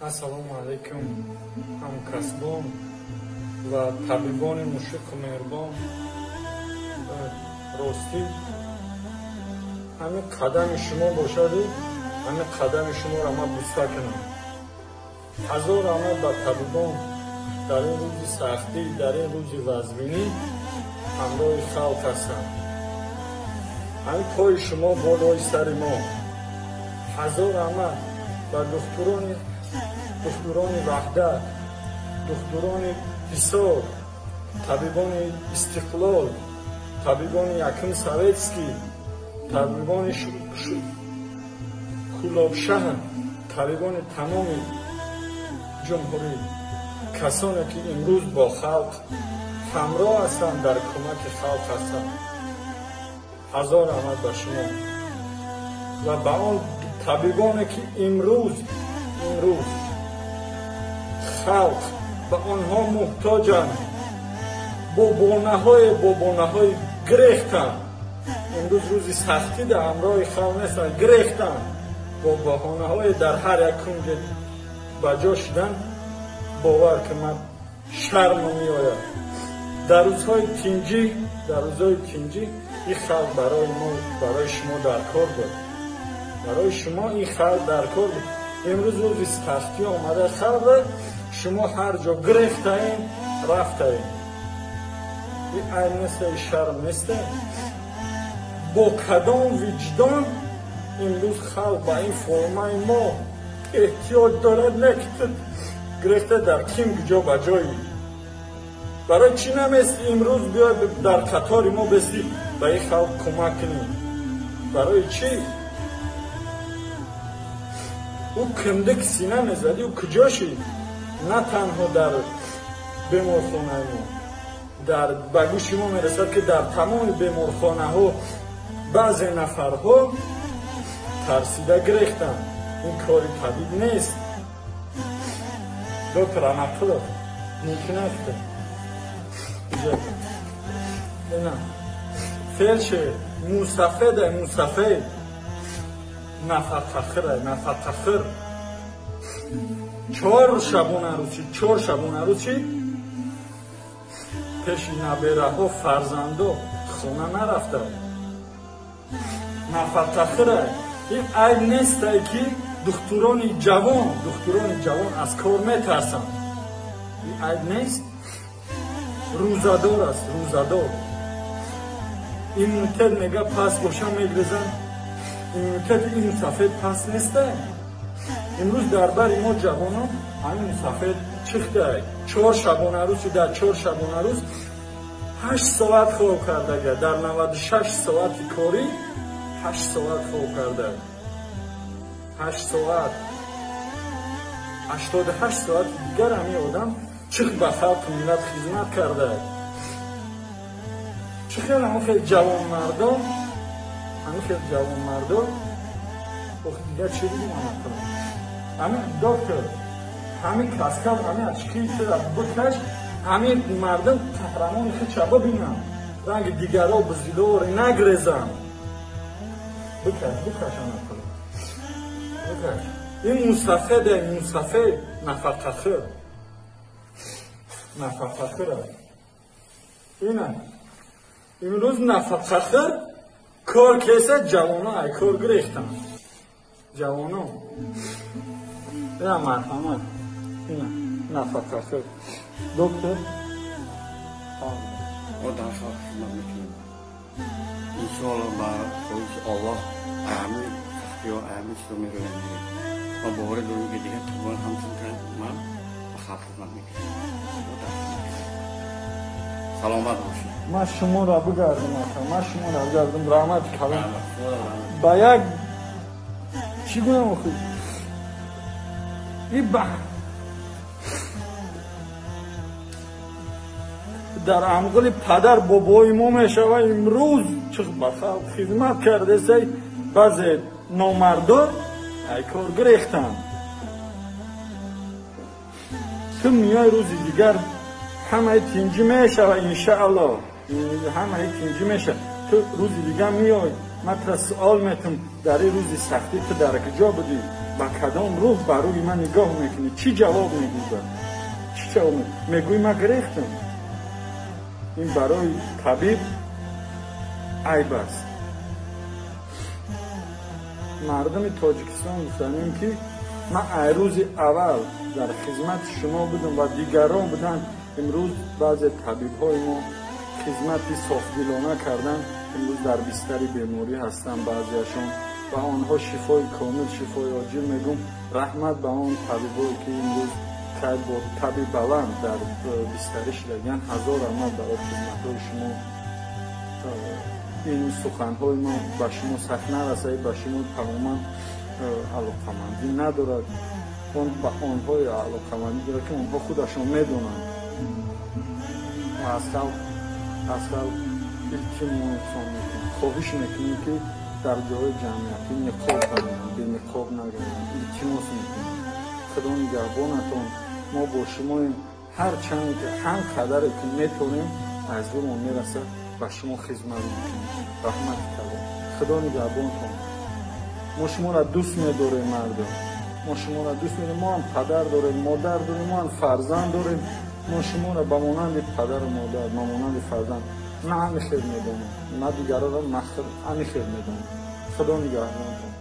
Ассалому алайкум ҳамкасбон ва табибони мушфиқу меҳрубон. Ростӣ ҳамин қадами шумо бошаду ҳамин қадами шуморо ман буста кунам. ҳазор рамад ба табибон дар ин рӯзи сахтӣ, дар ин рӯзи вазбинӣ ҳамроҳи халқ ҳастанд. ҳамин пои шумо болои сари мо. ҳазор рамад ба духтурони ваҳдат, духтурони ҳисоб, табибони истиқлол, табибони якум советский, табибони кулобшаҳр, табибони тамоми ҷумҳурӣ, касоне ки имрӯз бо халқ ҳамроҳ ҳастанд, дар кӯмаки халқ ҳастанд. ҳазор раҳмат ба шумо ва ба он табибоне ки имрӯз халқ ба онҳо муҳтоҷанд, бо бонаҳои гирехтанд. имрӯз рӯзи сахтӣ дар ҳамроҳи халқ нестанд, гирехтанд, бо баҳонаҳое дар ҳар як кунҷе ба ҷо шудан. бовар ки ман шармам меояд. дар рӯзҳои тинҷӣ ин халқ барои шумо дар кор буд. барои шумо ин халқ дар кор буд. имрӯз рӯзи сахтӣ омада халқе, шумо ҳар ҷо гирехтаем, рафтаем. ин айб нест, шарм нест. бо кадом виҷдон имрӯз халқ ба ин формаи мо эҳтиёҷ дорад? не ки ту гирехта дар ким ҷо ба ҷои. барои чӣ намести имрӯз биёй дар қатори мо бесӣ ба ин халқ кӯмак кунӣ? барои чӣ? ӯ кимдик сина мезадӣ, ӯ куҷо шид? на танҳо дар беморхонаи мо, ба гӯши мо мерасад ки дар тамоми беморхонаҳо баъзе нафарҳо тарсида гирехтанд. ин кори табиб нест. доктор Аматуллов мумкин аст фелшер мусафе нафақахир 4 шабона рӯзӣ пеши набераҳо фарзандо хона нарафта. нафақахир ин айб нест ки духтурони ҷавон аз кор метарсанд. ин айб нест. рӯзадор аст, рӯзадор. иммунитет мега паст боша мегрезанд. иммунитет ин сафед паст нест. имрӯз дар бари мо ҷавонон ҳамин сафед чихтаак 4 шабона рӯзи дар 4 шабона рӯз 8 соат хоб кардага, дар 96 соати корӣ 8 соат хоб карда. 8 соат 88 соат дигар ҳамин одам чих ба халқи миллат хизмат карда. чӣ хел ҳамин хел ҷавонмардон дигар чӣ дигим амакунам. ҳамин доктор, ҳамин каскав, ҳамин ачки бикаш, ҳамин мардум қаҳрамони хича бибинам. ранги дигаро бизидори нагрезам. бикаш амакунам. бикаш. ин мусафе нафақахир аст. ина имрӯз нафақахир кор кеса ҷавоно ай кор гирехтанд. ҷавоно ина марҳамат, ина нафақахир. доктор одан хизмат мекунем. иншоалло ба хоҳиши Аллоҳ ҳамин сахтиҳо ҳамин чизо мегӯям. ва бовари дорем ки дигар тобон ҳамчун ман ба халқ хизмат мекунам. саломат бошед. ман шуморо бигардим, раҳмати калон. ба як чӣ гӯям охи? дар амғили падар бобои мо мешава. имрӯз чих ба халқ хизмат кардесай, баъзе номардо ай кор гирехтанд. ту миёи рӯзи дигар ҳамаи тинҷӣ мешава, иншааллоҳ ҳамаи тинҷӣ мешава. ту рӯзи дигар миёй من سوال میتونم در این روز سختی تو در کجا بودی؟ با کدام روح بر روی من نگاه میکنی؟ چی جواب میگی؟ چی جواب میگوی؟ من گریختم. این برای طبیب عیب است. مردم تاجیکستان می‌فهمیم که من روز اول در خدمت شما بودم و دیگران بودن. امروز بعضی طبیب‌های ما خدمتی صافدلانه کردن، امروز در بستر بیماری هستن بعضیشون و آنها شفای کامل، شفای عاجل. میگم رحمت به آن طبیبایی که امروز با طبیب بلند در بسترش لگن. هزار رحمت برای خدمت‌های شما. این سخن‌های ما به شما سخت نرسید، به شما تماما علاقه‌مندی ندارد. اون به آنهای علاقه‌مندی دارد که آنها خودشون میدونند. از خلق التماس میکنیم، خواهش میکنیم که در جای جمعیتی نقاب بگیرند، به نقاب نگیرند. التماس میکنیم خدا نگهبانتان. ما با شما هر چند هم قدر که میتونیم از اون میرسه و شما خدمت میکنیم. رحمت کنید. خدا نگهبانتان. ما شما را دوست می‌داریم مردم. ما شما را دوست می‌داریم. ما هم پدر داریم، مادر داریم، ما هم فرزند داریم. ما شما را به مانند پدر و مادر، به مانند فرزند نه همین خیر می‌دانیم، نه دیگران را همین خیر می‌دانیم. خدا نگهبانتان.